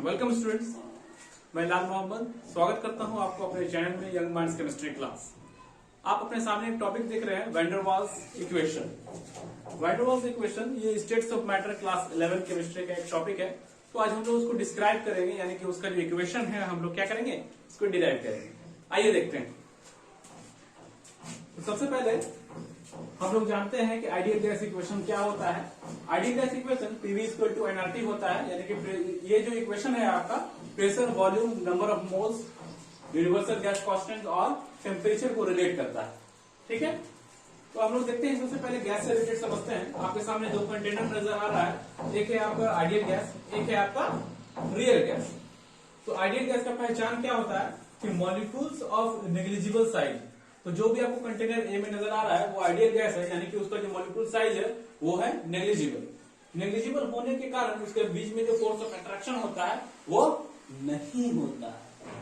Welcome students, मैं लाल मोहम्मद स्वागत करता हूं आपको अपने चैनल में यंग माइंड्स केमिस्ट्री क्लास। आप अपने सामने एक टॉपिक देख रहे हैं, van der Waals equation. Van der Waals equation ये states of matter class 11 chemistry का एक टॉपिक है। तो आज हम लोग उसको डिस्क्राइब करेंगे, यानी कि उसका जो इक्वेशन है हम लोग क्या करेंगे, उसको डिराइव करेंगे। आइए देखते हैं। तो सबसे पहले हम लोग जानते हैं कि आइडियल गैस इक्वेशन क्या होता है। Ideal gas equation PV equal to NRT होता है, यानी कि ये जो इक्वेशन है आपका pressure, volume, number of moles, universal gas constant और टेम्परेचर को रिलेट करता है। ठीक है, तो हम लोग देखते हैं। सबसे पहले गैस से रिलेटेड समझते हैं। आपके सामने दो कंटेनर नजर आ रहा है, एक है आपका आइडियल गैस, एक है आपका रियल गैस। तो आइडियल गैस का पहचान क्या होता है कि मॉलिक्यूल्स ऑफ नेग्लिजिबल साइज। तो जो भी आपको कंटेनर ए में नजर आ रहा है वो आइडियल गैस है, यानी कि उसका जो मॉलिक्यूल साइज है वो है नेग्लिजिबल। नेग्लिजिबल होने के कारण उसके बीच में जो फोर्स ऑफ अट्रैक्शन होता है वो नहीं होता है,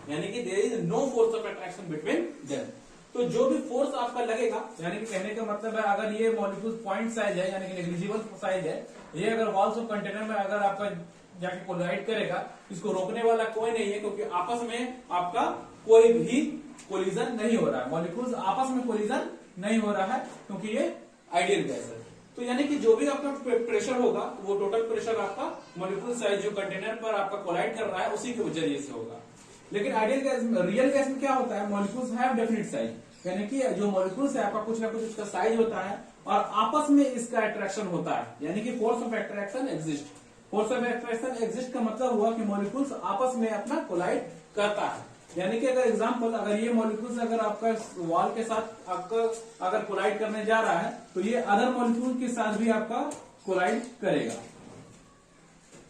यानी कि there is no force of attraction between them. तो जो भी फोर्स आपका लगेगा, यानी कि कहने का मतलब है अगर ये मॉलिक्यूल पॉइंट साइज है यानी कि नेग्लिजिबल साइज है, ये अगर वॉल्स ऑफ कंटेनर में अगर आपका जाके कोलाइड करेगा, इसको रोकने वाला कोई नहीं है, क्योंकि आपस में आपका कोई भी कोलिजन नहीं हो रहा है। मॉलिक्यूल्स आपस में कोलिजन नहीं हो रहा है क्योंकि ये आइडियल गैस है। तो यानी कि जो भी आपका प्रेशर होगा वो टोटल प्रेशर आपका मॉलिक्यूल साइज जो कंटेनर पर आपका कोलाइड कर रहा है उसी के जरिए से होगा। लेकिन आइडियल गैस, रियल गैस में क्या होता है, मॉलिक्यूल्स हैव डेफिनिट साइज, यानी कि जो मॉलिक्यूल्स है आपका कुछ ना कुछ उसका साइज होता है और आपस में इसका अट्रैक्शन होता है, यानी कि force of attraction exist. Force of attraction exist का मतलब हुआ कि मॉलिक्यूल्स आपस में अपना कोलाइड करता है। यानी कि अगर एग्जांपल, अगर ये मॉलिक्यूल्स अगर आपका वॉल के साथ आपका अगर कोलाइड करने जा रहा है तो ये अदर मॉलिक्यूल के साथ भी आपका कोलाइड करेगा।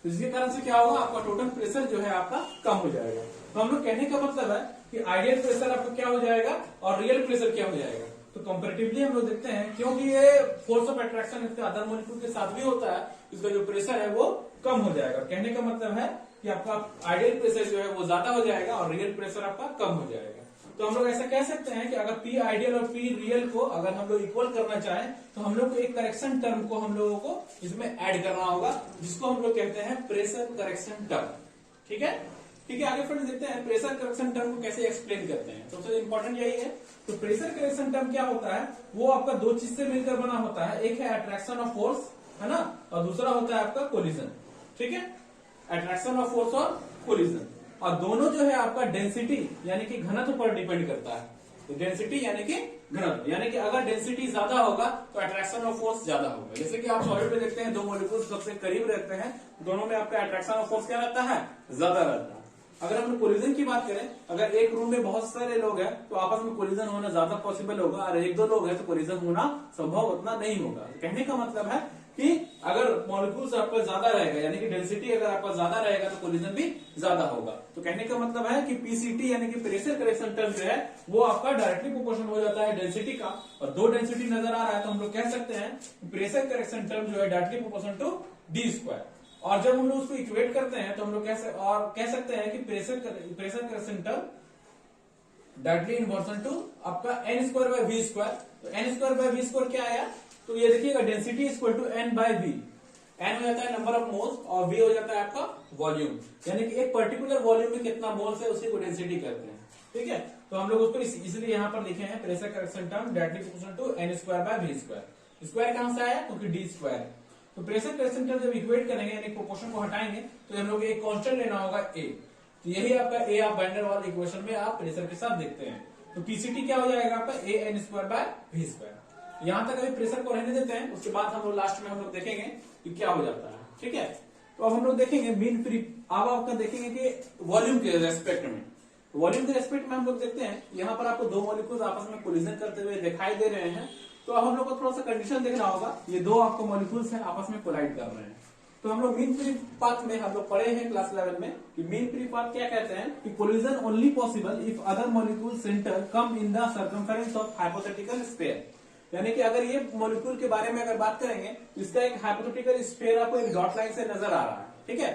तो इसके कारण से क्या होगा, आपका टोटल प्रेशर जो है आपका कम हो जाएगा। तो हम लोग कहने का मतलब है कि आइडियल प्रेशर आपका क्या हो जाएगा और रियल प्रेशर क्या हो जाएगा। तो कंपैरेटिवली हम लोग देखते हैं, क्योंकि ये फोर्स ऑफ अट्रैक्शन इसके अदर मॉलिक्यूल के साथ भी होता है, इसका जो प्रेशर है वो कम हो जाएगा। कहने का मतलब है कि आपका आइडियल प्रेशर जो है वो ज्यादा हो जाएगा और रियल प्रेशर आपका कम हो जाएगा। तो हम लोग ऐसा कह सकते हैं कि अगर पी आइडियल और पी रियल को अगर हम लोग इक्वल करना चाहें तो हम लोग को एक करेक्शन टर्म को हम लोगों को इसमें ऐड करना होगा, जिसको हम लोग कहते हैं प्रेशर करेक्शन टर्म। ठीक है, ठीक है। आगे फ्रेंड्स देखते हैं प्रेशर करेक्शन टर्म को कैसे एक्सप्लेन करते हैं। सबसे इंपॉर्टेंट यही है। तो प्रेशर करेक्शन टर्म क्या होता है, वो आपका दो चीज से मिलकर बना होता है। एक है अट्रैक्शन ऑफ फोर्स, है ना, और दूसरा होता है आपका कोलिजन। ठीक है, अट्रैक्शन ऑफ फोर्स और कोलिजन, और दोनों जो है आपका डेंसिटी यानी कि घनत्व पर डिपेंड करता है। तो डेंसिटी यानी कि घनत्व, यानी कि अगर डेंसिटी ज्यादा होगा तो अट्रैक्शन ऑफ फोर्स ज्यादा होगा। जैसे कि आप सॉलिड में देखते हैं, दो मॉलिक्यूल्स सबसे करीब रहते हैं, दोनों में आपका अट्रैक्शन ऑफ फोर्स क्या रहता है, ज्यादा रहता है। अगर हम कोलिजन की बात करें, अगर एक रूम में बहुत सारे लोग हैं तो आपस में कोलिजन होना ज्यादा पॉसिबल होगा, और एक दो लोग हैं तो कोलिजन होना संभव उतना नहीं होगा। कहने का मतलब है कि अगर मॉलिक्यूल्स आपका ज्यादा रहेगा, यानी कि डेंसिटी अगर आपका ज्यादा रहेगा तो कोलिजन भी ज्यादा होगा। तो कहने का मतलब है कि पीसीटी यानी कि प्रेशर करेक्शन टर्म जो है वो आपका डायरेक्टली प्रोपोर्शनल हो जाता है डेंसिटी का, और दो डेंसिटी नजर आ रहा है तो हम लोग कह सकते हैं प्रेशर करेक्शन टर्म जो है directly proportional to d square. और जब हम लोग उसको इक्वेट करते हैं तो हम लोग कह सकते हैं कि pressure correction term directly inversion to आपका N square by we square. तो N square by we square क्या आया, तो ये देखिएगा density equal to N by V. N हो जाता है नंबर ऑफ मोल्स और वी हो जाता है आपका वॉल्यूम, यानी कि एक पर्टिकुलर वॉल्यूम में कितना मोल्स है उसी को डेंसिटी कहते हैं। ठीक है, तो हम लोग उसको इसलिए यहां पर लिखे हैं pressure correction term directly proportional to n square by we square. Square कहां से आया, क्योंकि डी स्क्वायर। तो प्रेशर करेक्शन टर्म जब इक्वेट करेंगे यानी प्रोपोर्शन को हटाएंगे तो हम लोग एक कांस्टेंट लेना होगा ए। तो यही आपका ए आप वैन डर वाल इक्वेशन में आप प्रेशर के साथ देखते हैं। तो पीसीटी क्या हो जाएगा आपका A N square by we square. यहां तक अभी प्रेशर को रहने देते हैं, उसके बाद हम लोग लास्ट में हम लोग देखेंगे कि क्या हो जाता है। ठीक है, तो अब हम लोग देखेंगे मीन फ्री। अब आपका देखेंगे कि वॉल्यूम के रेस्पेक्ट में, वॉल्यूम के रेस्पेक्ट में हम लोग देखते हैं यहाँ पर आपको दो मॉलिक्यूल्स आपस में कोलिजन करते हुए दिखाई दे रहे हैं। तो अब हम लोग को थोड़ा सा कंडीशन देखना होगा, ये दो आपको मॉलिक्यूल्स हैं आपस में कोलाइड कर रहे हैं। तो हम लोग मीन फ्री पाथ में हम लोग पढ़े हैं क्लास 11 में कि मीन फ्री पाथ क्या कहते हैं कि collision only possible if other molecule centre come in the circumference of hypothetical sphere. यानी कि अगर ये मॉलिक्यूल के बारे में अगर बात करेंगे तो इसका एक हाइपोथेटिकल स्फीयर आपको एक डॉट लाइन से नजर आ रहा है। ठीक है,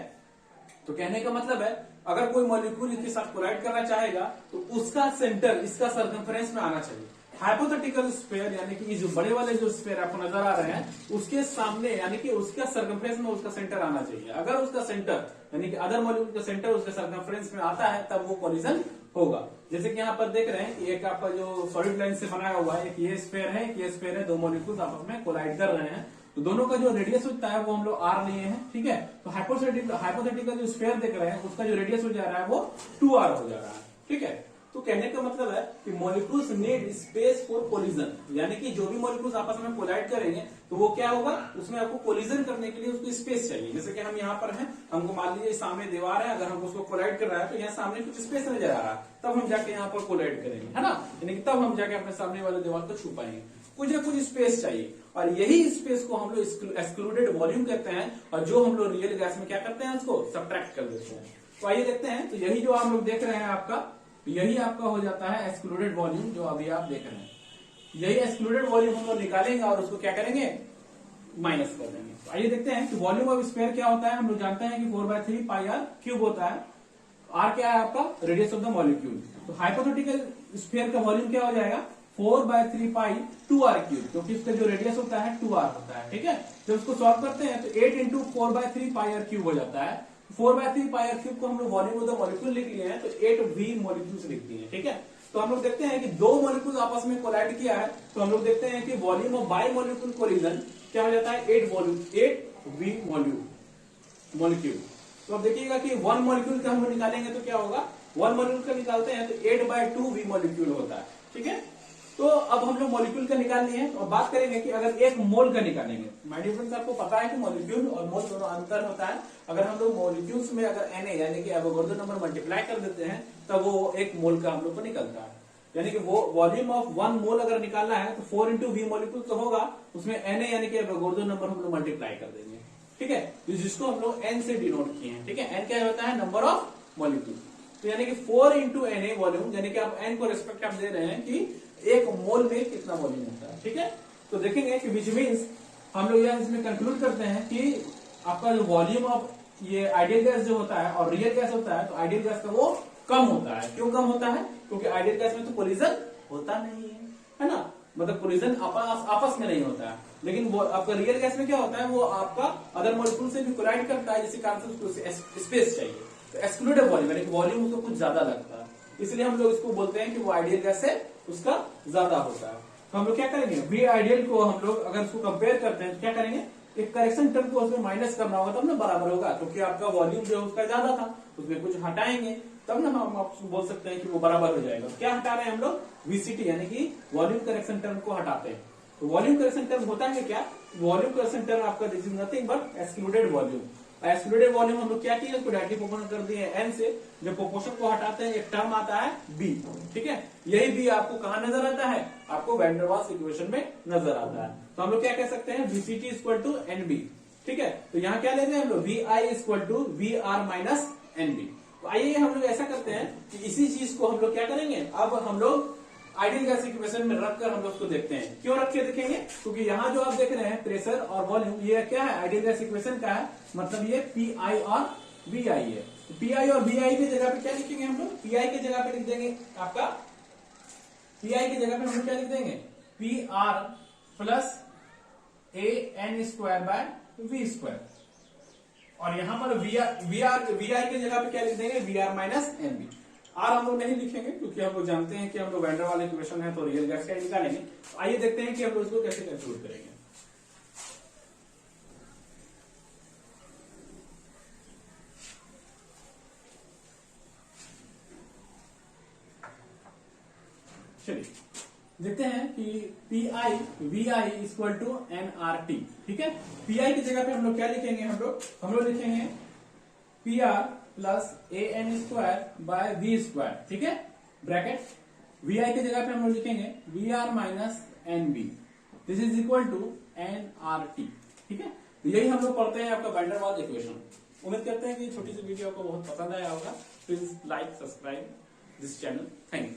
तो कहने का मतलब है अगर कोई मॉलिक्यूल इसके साथ कोलाइड करना चाहेगा तो उसका सेंटर इसका सर्कमफेरेंस में आना चाहिए। हाइपोथेटिकल स्फीयर यानी कि जो बड़े वाले जो स्फीयर आपको नजर आ रहे हैं उसके सामने यानी कि उसका सर्कमफ्रेंस में उसका सेंटर आना चाहिए। अगर उसका सेंटर यानी कि अदर मॉलिक्यूल का सेंटर उसके सर्कमफ्रेंस में आता है तब वो कोलिजन होगा। जैसे कि यहाँ पर देख रहे हैं कि एक आपका जो सॉलिड लाइन से बनाया हुआ है, एक ये स्फीयर है, एक ये स्फीयर है, दो मॉलिक्यूल्स आपस में कोलाइड कर रहे हैं, तो दोनों का जो रेडियस होता है वो हम लोग आर लिए हैं, ठीक है। तो हाइपोथेटिकल जो स्फीयर देख रहे हैं उसका जो रेडियस हो जा रहा है वो 2r हो जा रहा है, ठीक है। तो कहने का मतलब है कि molecules need space for collision, यानी कि जो भी मॉलिक्यूल्स आपस में कोलाइड करेंगे तो वो क्या होगा, उसमें आपको कोलिजन करने के लिए उसको स्पेस चाहिए। जैसे कि हम यहाँ पर हैं, हमको मान लीजिए सामने दीवार है, अगर हम उसको कोलाइड कर रहा है तो यहाँ सामने कुछ स्पेस नजर आ रहा है, तब हम जाके यहाँ पर कोलाइड करेंगे, है ना, यानी कि तब हम जाके अपने सामने वाले दीवार को छू पाएंगे। कुछ ना कुछ स्पेस चाहिए और यही स्पेस को हम लोग एक्सक्लूडेड वॉल्यूम कहते हैं, और जो हम लोग रियल गैस में क्या करते हैं, उसको सब्ट्रैक्ट कर देते हैं। तो आइए देखते हैं, तो यही जो आप लोग देख रहे हैं आपका, यही आपका हो जाता है एक्सक्लूडेड वॉल्यूम, जो अभी आप देख रहे हैं। यही एक्सक्लूडेड वॉल्यूम हम लोग निकालेंगे और उसको क्या करेंगे, माइनस कर देंगे। तो आइए देखते हैं कि वॉल्यूम ऑफ स्फीयर क्या होता है। हम लोग जानते हैं कि 4/3 पाई आर क्यूब होता है। आर क्या है आपका, रेडियस ऑफ द मॉलिक्यूल। तो हाइपोथेटिकल स्फीयर का वॉल्यूम क्या हो जाएगा, 4/3 पाई 2r क्यूब, क्योंकि इसका जो रेडियस होता है 2r होता है, ठीक है। जब उसको सॉल्व करते हैं तो 8 इंटू 4/3 पाई आर क्यूब हो जाता है। 4/3 पाई आर क्यूब को हम लोग वॉल्यूम ऑफ द मॉलिक्यूल लिख लिए हैं, तो 8v मॉलिक्यूल्स लिख दिए हैं, ठीक है। तो हम लोग देखते हैं कि दो मॉलिक्यूल आपस में कोलाइड किया है, तो हम लोग देखते हैं कि volume of by molecule collision क्या हो जाता है, 8v मॉलिक्यूल। तो अब देखिएगा कि 1 मॉलिक्यूल का हम लोग निकालेंगे तो क्या होगा, 1 मॉलिक्यूल का निकालते हैं तो 8/2v मॉलिक्यूल होता है, ठीक है। तो अब हम लोग मॉलिक्यूल का निकाल लिए हैं और बात करेंगे कि अगर एक मोल का निकालेंगे। माय डियर फ्रेंड्स, आपको पता है कि मॉलिक्यूल और मोल दोनों अंतर होता है। अगर हम लोग मॉलिक्यूल्स में अगर Na यानी कि एवोगाड्रो नंबर मल्टीप्लाई कर देते हैं तब वो एक मोल का हम लोग को निकलता है। यानी कि वो वॉल्यूम ऑफ 1 मोल अगर निकालना है तो 4 इंटू वी मॉलिक्यूल तो होगा, उसमें Na यानी कि एवोगाड्रो नंबर हम लोग मल्टीप्लाई कर देंगे, ठीक है, जिसको हम लोग n से डिनोट किए हैं, ठीक है। n क्या होता है, नंबर ऑफ मॉलिक्यूल। तो यानी कि 4 इंटू Na वॉल्यूम, यानी कि आप n को रिस्पेक्ट आप दे रहे हैं कि एक मोल में कितना वॉल्यूम होता है, ठीक है। तो देखेंगे कि विच मीन्स हम लोग यह इसमें कंक्लूड करते हैं कि आपका जो वॉल्यूम ऑफ ये आइडियल गैस जो होता है और रियल गैस होता है, तो आइडियल गैस का वो कम होता है। क्यों कम होता है, क्योंकि आइडियल गैस में तो कोलिजन होता नहीं है ना, मतलब कोलिजन आपस में नहीं होता है। लेकिन वो आपका रियल गैस में क्या होता है, वो आपका अदर मॉलिक्यूल से भी कोलाइड करता है, जिसके कारण से उसको स्पेस चाहिए। तो एक्सक्लूडेड वॉल्यूम यानी कि वॉल्यूम उसको कुछ ज्यादा लगता है, इसलिए हम लोग इसको बोलते हैं कि वो आइडियल गैस से उसका ज्यादा होता है। तो हम लोग क्या करेंगे, वी आइडियल को हम लोग अगर उसको कंपेयर करते हैं तो क्या करेंगे, एक करेक्शन टर्म को उसमें माइनस करना होगा तब ना बराबर होगा, क्योंकि आपका वॉल्यूम जो है उसका ज्यादा था, उसमें कुछ हटाएंगे तब ना हम आपको बोल सकते हैं कि वो बराबर हो जाएगा। क्या हटा रहे हैं हम लोग, वीसीटी यानी कि वॉल्यूम करेक्शन टर्म को हटाते हैं। तो वॉल्यूम करेक्शन टर्म होता है क्या, वॉल्यूम करेक्शन टर्म आपका this is nothing but excluded volume. Excluded volume हम लोग क्या किए, उसको डायरेक्टली प्रोपोर्शनल कर दिए n से। जब प्रोपोर्शन को हटाते हैं एक टर्म आता है b, ठीक है। यही b आपको कहां नजर आता है, आपको वैन डर वाल्स इक्वेशन में नजर आता है। तो हम लोग क्या कह सकते हैं, VCT इक्वल टू NB, ठीक है। तो यहाँ क्या लेते हैं हम लोग, VI equal to VR minus NB। तो आइए हम लोग ऐसा करते हैं कि इसी चीज को हम लोग क्या करेंगे, अब हम लोग आइडियल गैस इक्वेशन में रखकर हम लोग उसको देखते हैं। क्यों रख के देखेंगे, क्योंकि यहाँ जो आप देख रहे हैं प्रेशर और वॉल्यूम, ये क्या है, आइडियल गैस इक्वेशन का है, मतलब ये PI और VI है। तो PI और VI की जगह पे क्या लिखेंगे हम लोग, PI की जगह पे लिख देंगे आपका, PI की जगह पे हम लोग क्या लिख देंगे, PR plus AN square by V square, और यहाँ पर VI की जगह पे क्या लिख देंगे, VR माइनस NB। आर हम लोग नहीं लिखेंगे क्योंकि हम लोग जानते हैं कि हम लोग वैन डर वाल इक्वेशन है तो रियल गैस का निकालेंगे। तो आइए देखते हैं कि हम लोग इसको कैसे कंक्लूड करेंगे। चलिए देखते हैं कि PI VI equal to NRT, ठीक है। PI की जगह पे हम लोग क्या लिखेंगे, हम लोग लिखेंगे PR plus AN square by V square, ठीक है, ब्रैकेट। VI की जगह पे हम लोग लिखेंगे VR minus NB, this is equal to NRT, ठीक है। तो यही हम लोग पढ़ते हैं आपका वैन डर वाल्स इक्वेशन। उम्मीद करते हैं कि छोटी सी वीडियो आपको बहुत पसंद आया होगा। Please like subscribe this channel, thank you.